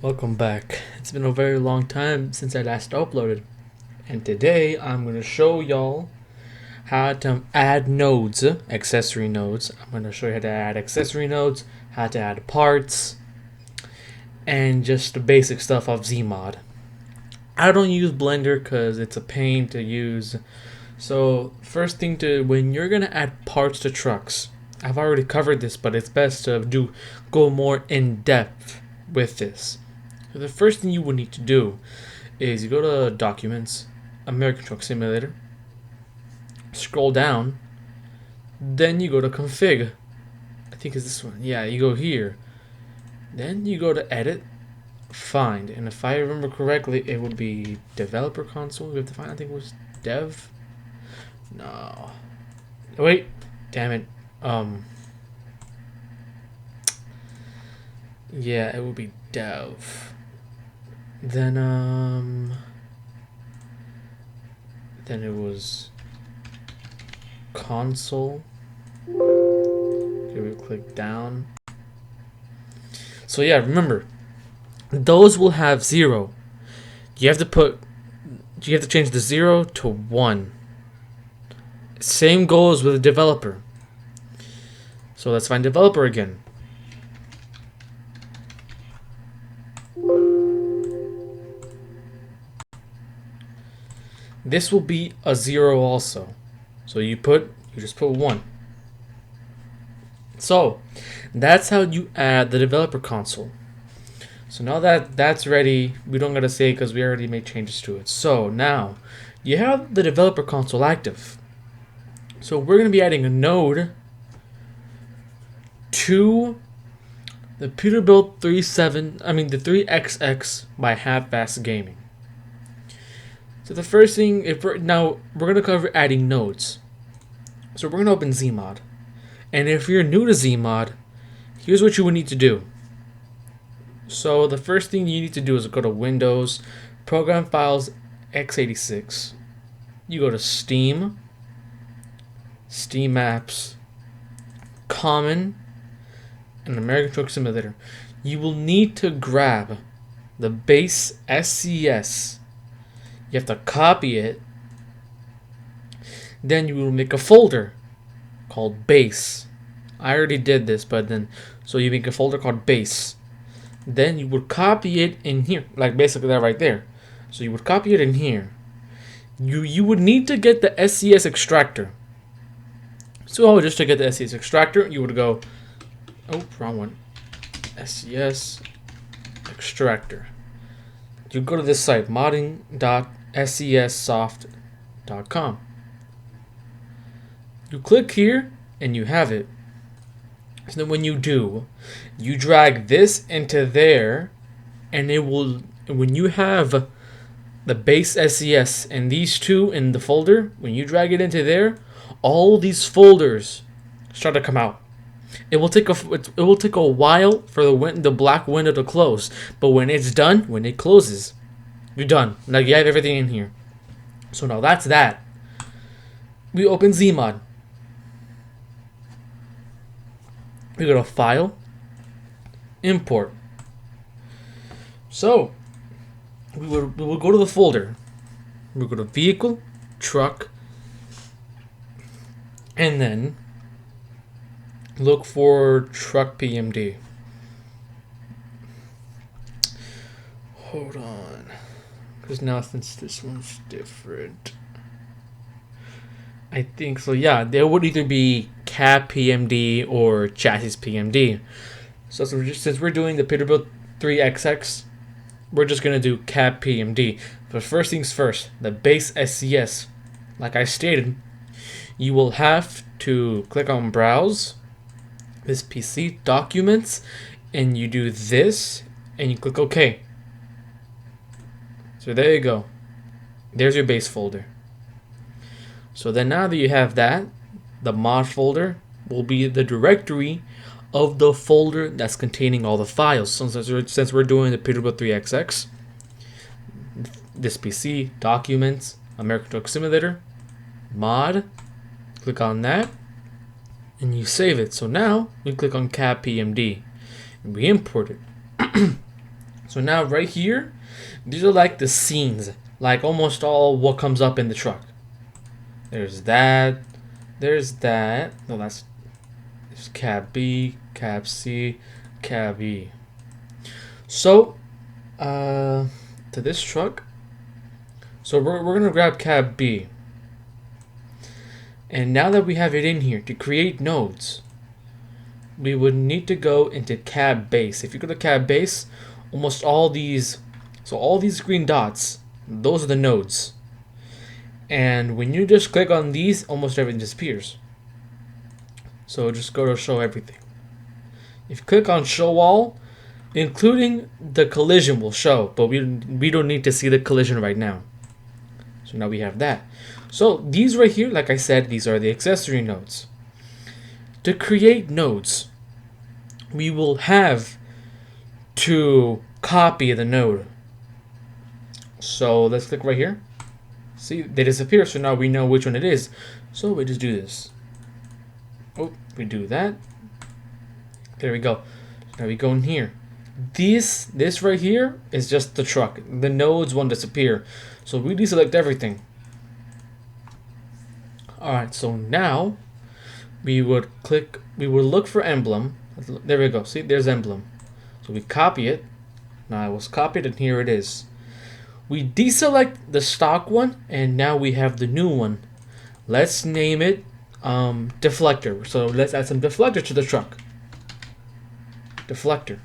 Welcome back. It's been a very long time since I last uploaded, and today I'm going to show y'all how to add nodes, accessory nodes. I'm going to show you how to add accessory nodes, how to add parts, and just the basic stuff of Zmod. I don't use Blender because it's a pain to use. So first thing when you're going to add parts to trucks, I've already covered this, but it's best to go more in depth with this. So the first thing you would need to do is you go to Documents, American Truck Simulator, scroll down, then you go to Config. I think it's this one. Yeah, you go here. Then you go to Edit, Find, and if I remember correctly, it would be Developer Console. We have to find. I think it was Dev. No. Wait. Damn it. Yeah, it would be Dev. Then it was console. Okay, we click down. So yeah, remember, those will have 0. You have to change the 0 to 1. Same goes with the developer. So let's find developer again. This will be a 0 also. So you just put 1. So that's how you add the developer console. So now that that's ready, we don't gotta say because we already made changes to it. So now you have the developer console active. So we're gonna be adding a node to the Peterbilt the 3XX by Half-Fast Gaming. So the first thing, we're gonna cover adding nodes. So we're gonna open Zmod, and if you're new to Zmod, here's what you would need to do. So the first thing you need to do is go to Windows, Program Files, x86. You go to Steam, Steam Apps, Common, and American Truck Simulator. You will need to grab the base SCS. You have to copy it. Then you will make a folder called base. I already did this, so you make a folder called base. Then you would copy it in here, like basically that right there. So you would copy it in here. You would need to get the SCS extractor. So just to get the SCS extractor, you would go, oh, wrong one. SCS extractor. You go to this site, modding.scsoft.com. You click here and you have it. So then when you do, you drag this into there, and it will, when you have the base SCS and these two in the folder, when you drag it into there, all these folders start to come out. It will take a while for the black window to close, but when it's done, when it closes, you're done. Now you have everything in here. So now that's that. We open Zmod. We go to File, Import. So we will go to the folder. We go to Vehicle, Truck, and then look for Truck PMD. Hold on, because now since this one's different, I think so. Yeah, there would either be cab PMD or chassis PMD. So since we're doing the Peterbilt 3XX, we're just gonna do cab PMD. But first things first, the base SCS. Like I stated, you will have to click on Browse, this PC, Documents, and you do this, and you click OK. So there you go. There's your base folder. So then now that you have that, the mod folder will be the directory of the folder that's containing all the files. So since we're doing the Peterbilt 3XX, this PC, Documents, American Truck Simulator, Mod, click on that, and you save it. So now we click on cab PMD, and we import it. So now right here, these are like the scenes, like almost all what comes up in the truck. There's that. There's that. No, there's cab B, cab C, cab E. So, to this truck. So we're gonna grab cab B. And now that we have it in here to create nodes, we would need to go into cab base. If you go to cab base, almost all these, so all these green dots, those are the nodes. And when you just click on these, almost everything disappears. So just go to show everything. If you click on show all, including the collision will show, but we don't need to see the collision right now. So now we have that. So these right here, like I said, these are the accessory nodes. To create nodes, we will have to copy the node. So let's click right here. See, they disappear, so now we know which one it is. So we just do this. Oh, we do that. There we go. Now we go in here. This right here is just the truck. The nodes won't disappear. So we deselect everything. Alright, so now we would look for emblem. There we go. See, there's emblem. So we copy it. Now it was copied and here it is. We deselect the stock one and now we have the new one. Let's name it deflector. So let's add some deflector to the truck. Deflector.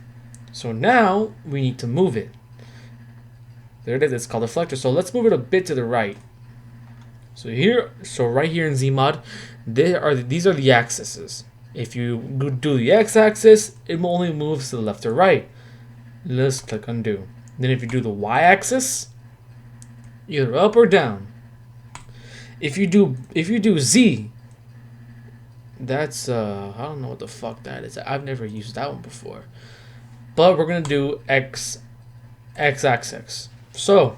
So now we need to move it. There it is. It's called deflector. So let's move it a bit to the right. So right here in Zmod, these are the axes. If you do the x-axis, it only moves to the left or right. Let's click undo. Then if you do the y-axis, either up or down. If you do Z, that's I don't know what the fuck that is. I've never used that one before. But we're gonna do x-axis. So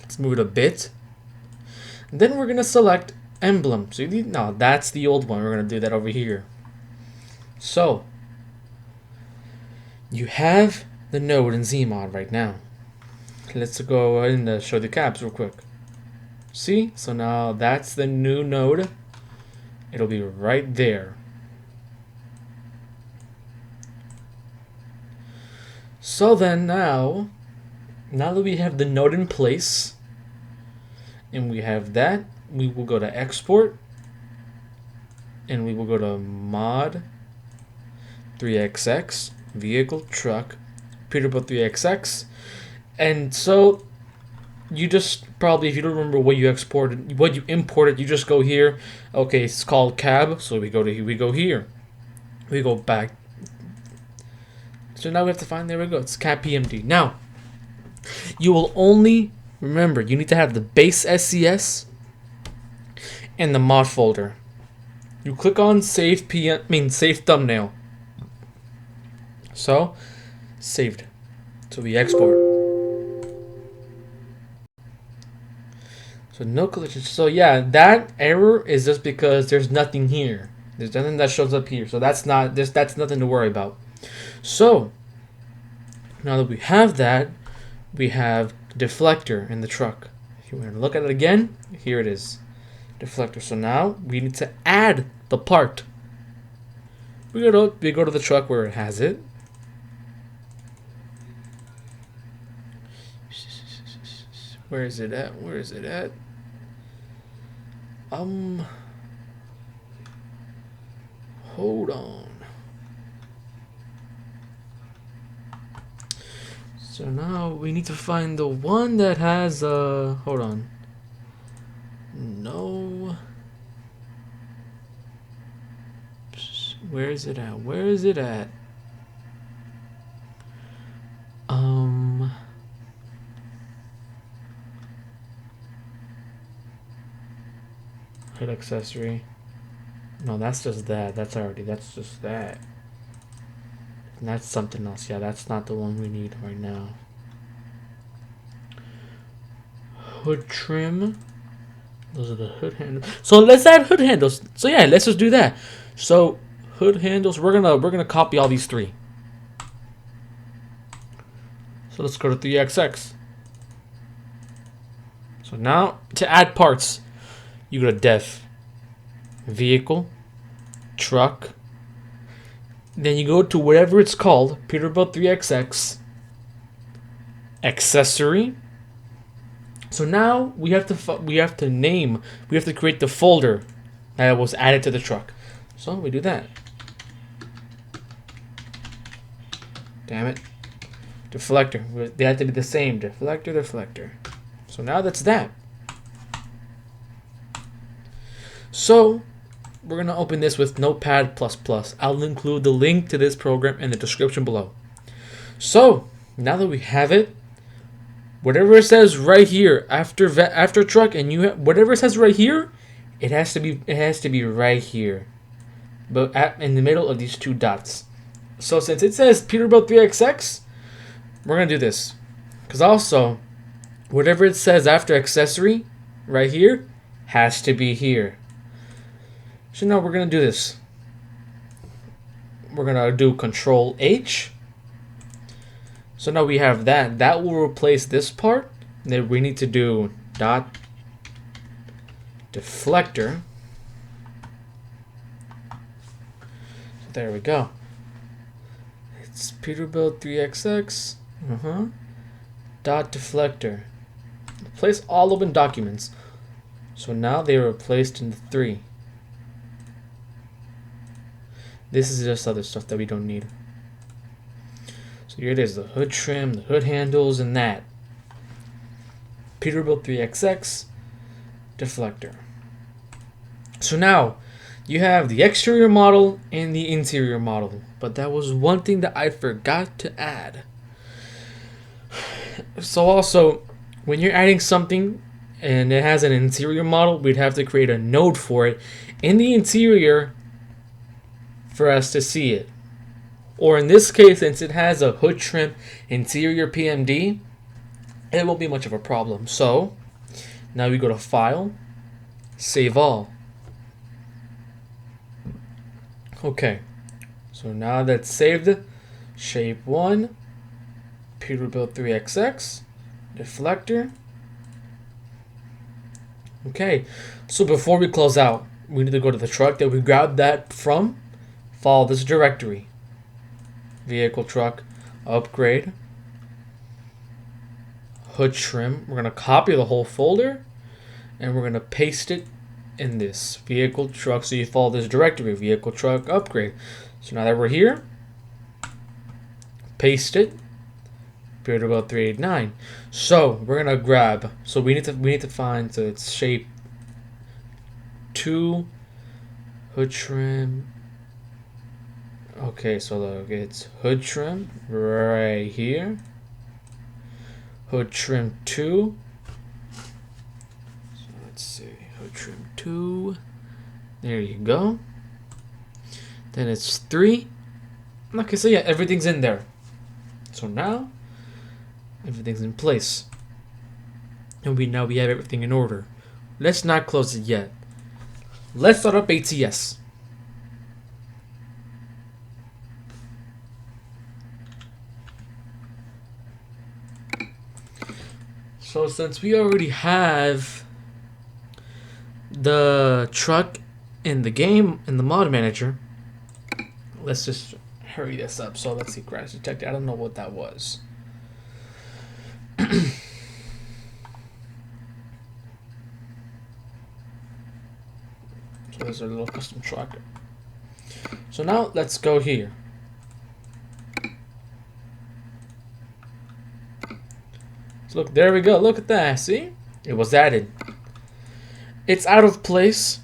let's move it a bit. Then we're gonna select emblem. So no, that's the old one. We're gonna do that over here. So you have the node in Zmod right now. Let's go ahead and show the cabs real quick. See? So now that's the new node. It'll be right there. So then now that we have the node in place, and we have that, we will go to export, and we will go to mod 3xx vehicle truck Peterbilt 3xx, and so you just probably, if you don't remember what you exported, what you imported, you just go here. Okay, it's called cab, so we go here, we go back. So now we have to find, there we go, it's cab PMD. Now you will only remember, you need to have the base SCS and the mod folder. You click on save save thumbnail. So saved. So we export. So no collision. So yeah, that error is just because there's nothing here. There's nothing that shows up here. So that's nothing to worry about. So now that we have that, we have deflector in the truck. If you want to look at it again, here it is. Deflector. So now we need to add the part. We go to the truck where it has it. Where is it at? Where is it at? Hold on. So now we need to find the one that has hold on. No. Where is it at? Where is it at? Hood accessory. No, that's just that. That's just that. And that's something else. Yeah, that's not the one we need right now. Hood trim. Those are the hood handles. So let's add hood handles. So yeah, let's just do that. So hood handles, we're gonna copy all these three. So let's go to 3XX. So now to add parts, you go to Dev, Vehicle, Truck. Then you go to whatever it's called, Peterbilt 3XX, Accessory. So now we have to create the folder that was added to the truck. So we do that. Damn it. Deflector. They have to be the same. Deflector. So now that's that. So we're going to open this with Notepad++. I'll include the link to this program in the description below. So now that we have it, whatever it says right here after truck, and whatever it says right here, it has to be right here, but in the middle of these two dots. So since it says Peterbilt 3XX, we're gonna do this, because also whatever it says after accessory right here has to be here. So now we're gonna do this. We're gonna do Control H. So now we have that. That will replace this part. Then we need to do dot deflector. So there we go. It's Peterbilt 3XX. Dot deflector. Replace all open documents. So now they are replaced in the 3. This is just other stuff that we don't need. So here it is, the hood trim, the hood handles, and that. Peterbilt 3XX deflector. So now you have the exterior model and the interior model, but that was one thing that I forgot to add. So also, when you're adding something and it has an interior model, we'd have to create a node for it in the interior for us to see it. Or in this case, since it has a hood trim interior PMD, it won't be much of a problem. So now we go to File, Save All. Okay, so now that's saved. Shape 1, Peterbilt 3XX, deflector. Okay, so before we close out, we need to go to the truck that we grabbed that from. Follow this directory. Vehicle, truck, upgrade, hood trim. We're going to copy the whole folder and we're going to paste it in this vehicle, truck. So you follow this directory, vehicle, truck, upgrade. So now that we're here, paste it, Peterbilt 389. So we're going to grab, so we need to find, so it's shape 2, hood trim. Okay, so look, it's hood trim right here. Hood trim 2. So let's see, hood trim 2. There you go. Then it's 3. Okay, so yeah, everything's in there. So now everything's in place. And now we have everything in order. Let's not close it yet. Let's start up ATS. So since we already have the truck in the game, in the mod manager, let's just hurry this up. So let's see, crash detected. I don't know what that was. So there's a little custom truck. So now let's go here. Look, there we go. Look at that. See? It was added. It's out of place,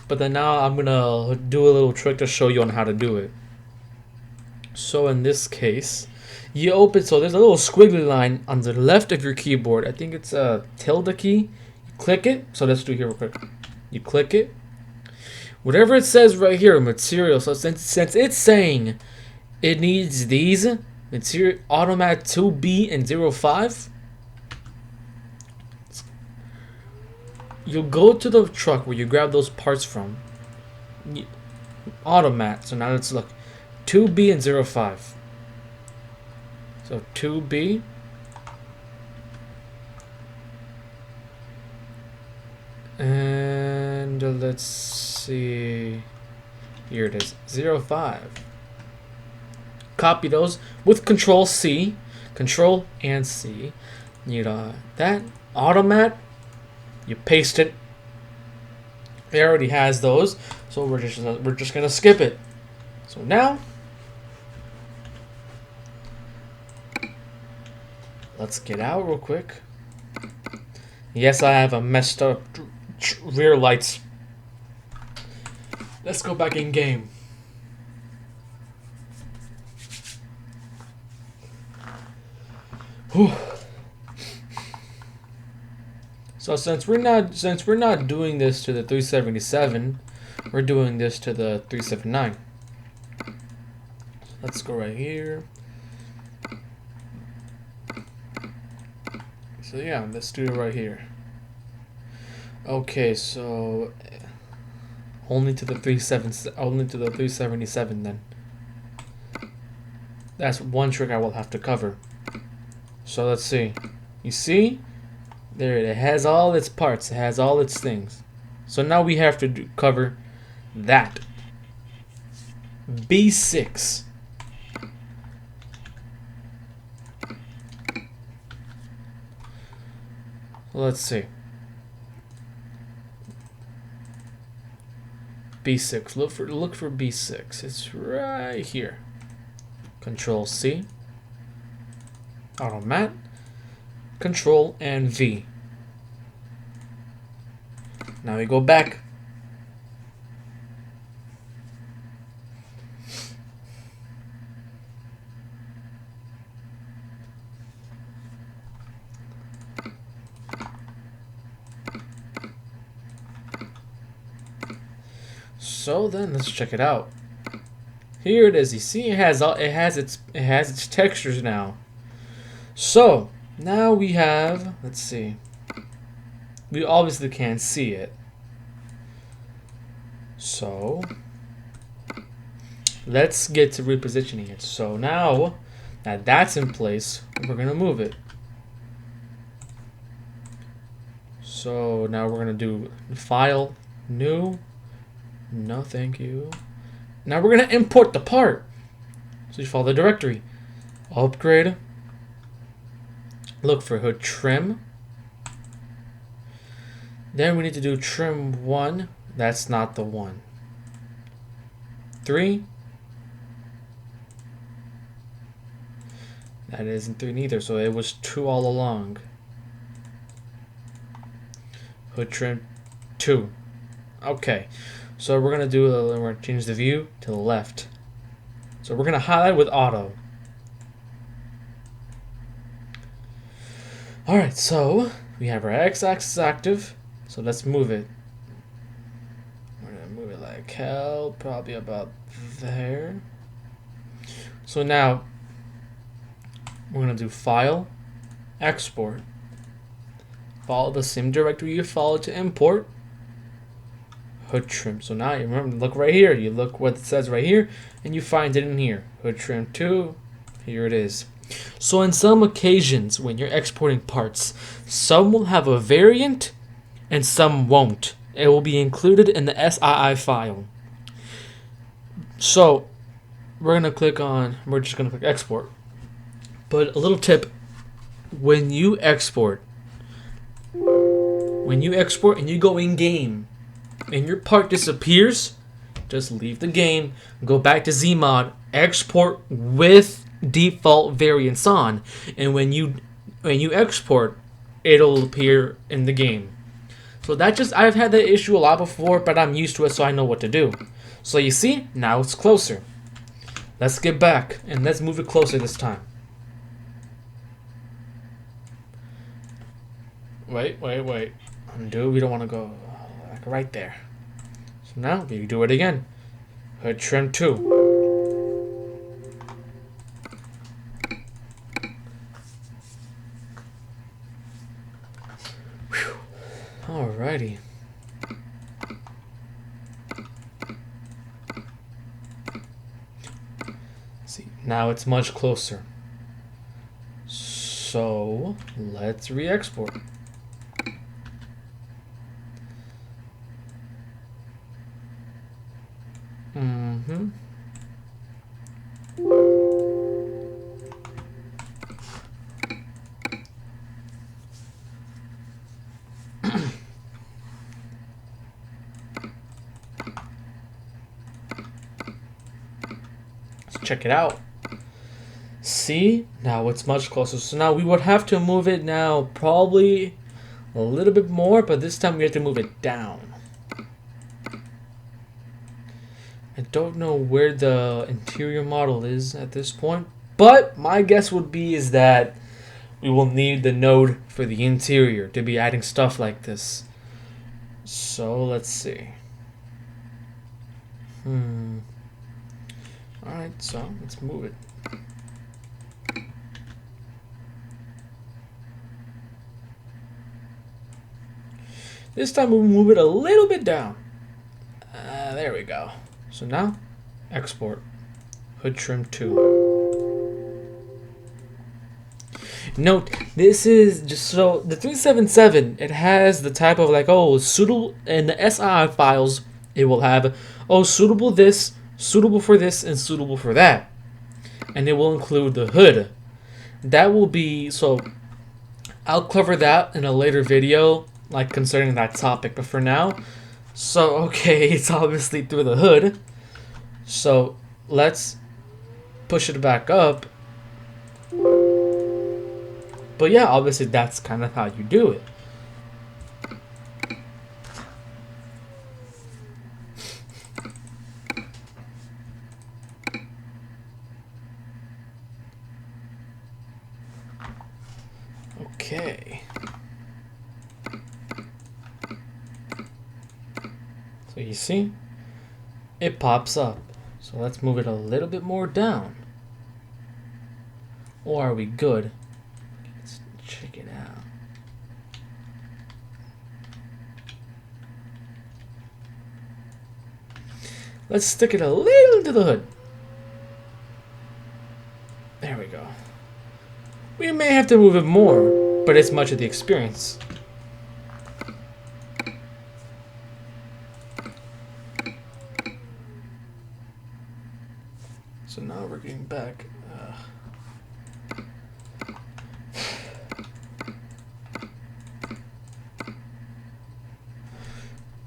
but then now I'm going to do a little trick to show you on how to do it. So in this case, you open, so there's a little squiggly line on the left of your keyboard. I think it's a tilde key. You click it. So let's do it here real quick. You click it. Whatever it says right here, material. So since it's saying it needs these, material, automat 2B and 05, you'll go to the truck where you grab those parts from. Automat. So now let's look. 2B and 05. So 2B And let's see. Here it is, 05. Copy those with Control C, Control and C. Need that automat. You paste it. It already has those, so we're just gonna skip it. So now, let's get out real quick. Yes, I have a messed up rear lights. Let's go back in game. Whew. So since we're not doing this to the 377, we're doing this to the 379. Let's go right here. So yeah, let's do it right here. Okay, so only to the 377 then. That's one trick I will have to cover. So let's see. You see? There, it has all its parts. It has all its things. So now we have to cover that. B6. Let's see. B6. Look for B6. It's right here. Control C. Automat. Control and V. Now we go back. So then let's check it out. Here it is. You see, it has its textures now. So now we have, let's see. We obviously can't see it. So let's get to repositioning it. So now that that's in place, we're gonna move it. So now we're gonna do File, New. No, thank you. Now we're gonna import the part. So you follow the directory. Upgrade. Look for hood trim. Then we need to do trim 1. That's not the one. 3. That isn't 3 neither, so it was 2 all along. Hood trim 2. Okay. So we're gonna change the view to the left. So we're gonna highlight with auto. Alright, so we have our x-axis active. So let's move it. We're gonna move it like hell, probably about there. So now we're gonna do File, Export. Follow the same directory you followed to import. Hood trim. So now you remember, look right here. You look what it says right here, and you find it in here. Hood trim 2. Here it is. So in some occasions, when you're exporting parts, some will have a variant, and some won't. It will be included in the SII file. So we're just gonna click export. But a little tip: when you export and you go in game, and your part disappears, just leave the game, go back to Zmod, export with default variants on, and when you export, it'll appear in the game. So I've had that issue a lot before, but I'm used to it, so I know what to do. So you see, now it's closer. Let's get back and let's move it closer this time. Wait. Undo. We don't want to go like right there. So now we do it again. Hood trim 2. Whew. Alrighty. See, now it's much closer. So let's re-export. Mm-hmm. Let's check it out. See? Now it's much closer. So now we would have to move it now probably a little bit more, but this time we have to move it down. I don't know where the interior model is at this point, but my guess would be is that we will need the node for the interior to be adding stuff like this. So let's see. Alright, so let's move it. This time we'll move it a little bit down. There we go. So now, export. Hood trim 2. Note, this is just so the 377, it has the type of like, oh, suitable in the SI files, it will have, oh, suitable this, suitable for this, and suitable for that. And it will include the hood. That will be, so I'll cover that in a later video, like concerning that topic. But for now, so okay, it's obviously through the hood. So let's push it back up. But yeah, obviously that's kind of how you do it. Okay. So you see, it pops up. So let's move it a little bit more down. Or are we good? Let's check it out. Let's stick it a little to the hood. There we go. We may have to move it more, but it's much of the experience. So now we're getting back.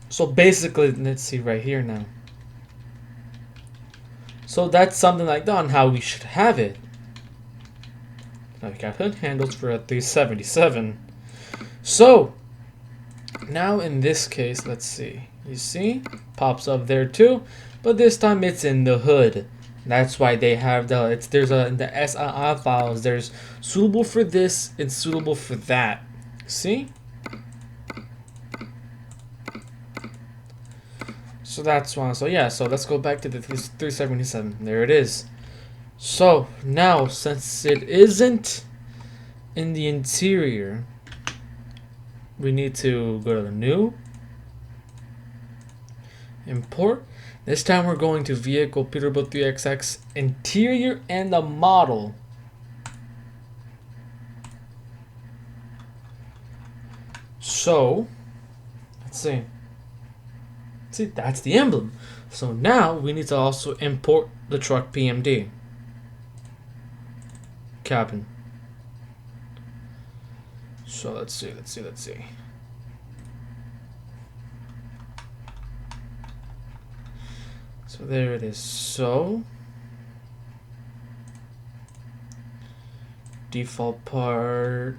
So basically, let's see right here now. So that's something like that on how we should have it. Now we got hood handles for a 377. So now in this case, let's see. You see, pops up there too, but this time it's in the hood. That's why they have in the SII files. There's suitable for this and suitable for that. See? So that's why. So yeah. So let's go back to the 377. There it is. So now, since it isn't in the interior, we need to go to the new, import. This time we're going to vehicle Peterbilt 3XX interior and the model. So let's see. See, that's the emblem. So now we need to also import the truck PMD. Cabin. So let's see. So there it is. So default part,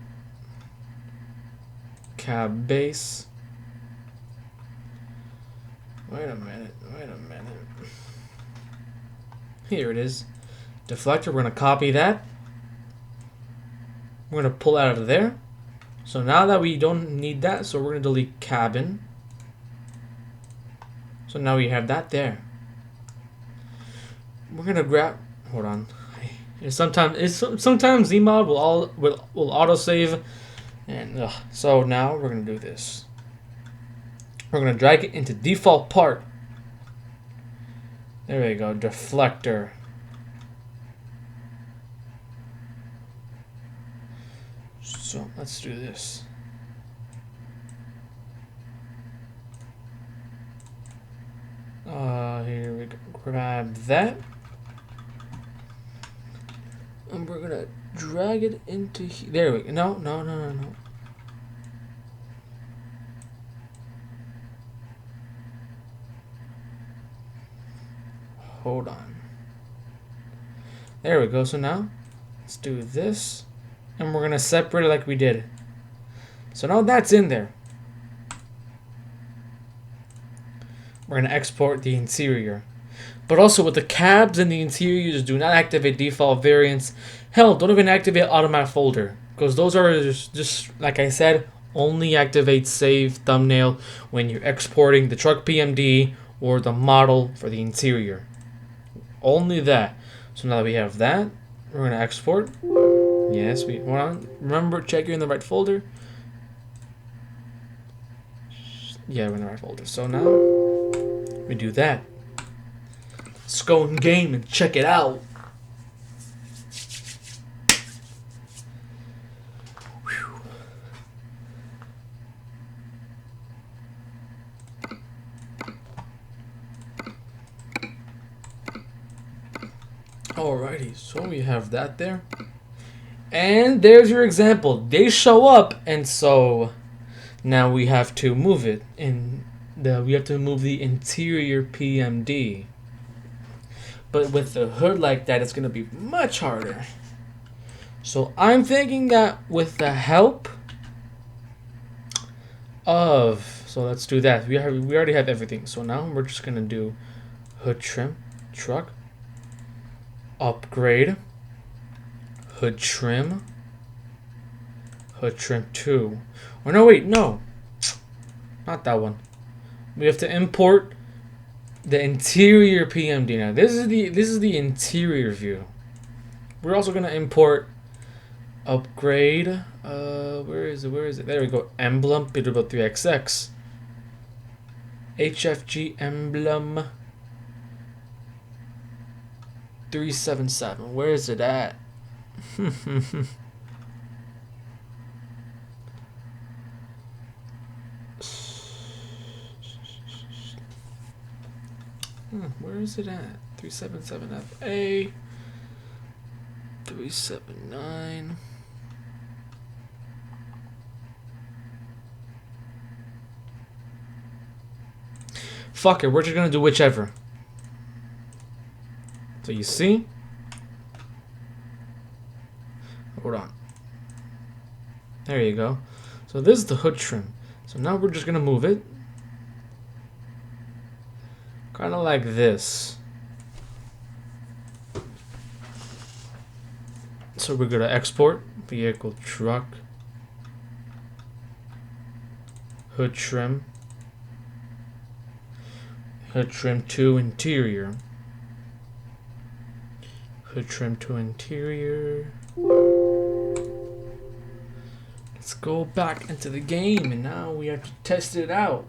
cab base. Wait a minute. Here it is. Deflector, we're going to copy that. We're going to pull out of there. So now that we don't need that, so we're going to delete cabin. So now we have that there. We're going to grab, hold on. Sometimes Zmod will autosave. And so now we're going to do this. We're going to drag it into default part. There we go, deflector. So let's do this. Here we go. Grab that. And we're gonna drag it into here. There we go. No. Hold on. There we go. So now, let's do this. And we're gonna separate it like we did. So now that's in there. We're gonna export the interior. But also with the cabs and the interiors, do not activate default variants. Hell, don't even activate automatic folder. Because those are just like I said, only activate save thumbnail when you're exporting the truck PMD or the model for the interior. Only that. So now that we have that, we're gonna export. Yes, we want to remember, check you're in the right folder. Yeah, we're in the right folder. So now we do that. Let's go in game and check it out. Whew. Alrighty, so we have that there. And there's your example. They show up, and so now we have to move it. We have to move the interior PMD. But with the hood like that, it's going to be much harder. So I'm thinking that with the help of... So let's do that. We already have everything. So now we're just going to do hood trim, truck, upgrade, hood trim 2. Or no, wait, no. Not that one. We have to import the interior PMD. Now this is the interior view. We're also gonna import upgrade. Where is it? There we go. Emblem Peterbilt 3XX. HFG emblem 377. Where is it at? Where is it at? 377FA 379. Fuck it, we're just gonna do whichever. So you see? Hold on. There you go. So this is the hood trim. So now we're just gonna move it. Kind of like this. So we're gonna export vehicle truck, hood trim 2 interior, hood trim 2 interior. Let's go back into the game, and now we have to test it out.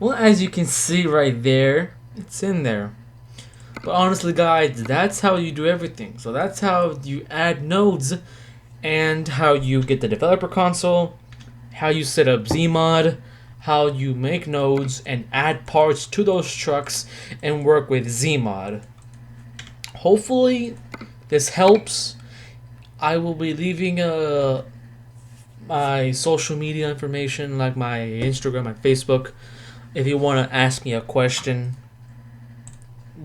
Well, as you can see right there, it's in there. But honestly, guys, that's how you do everything. So that's how you add nodes and how you get the developer console, how you set up Zmod, how you make nodes and add parts to those trucks and work with Zmod. Hopefully, this helps. I will be leaving my social media information, like my Instagram, my Facebook. If you want to ask me a question,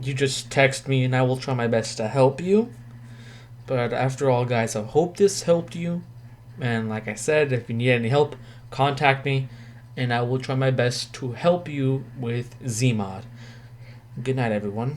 you just text me and I will try my best to help you. But after all, guys, I hope this helped you. And like I said, if you need any help, contact me and I will try my best to help you with Zmod. Good night, everyone.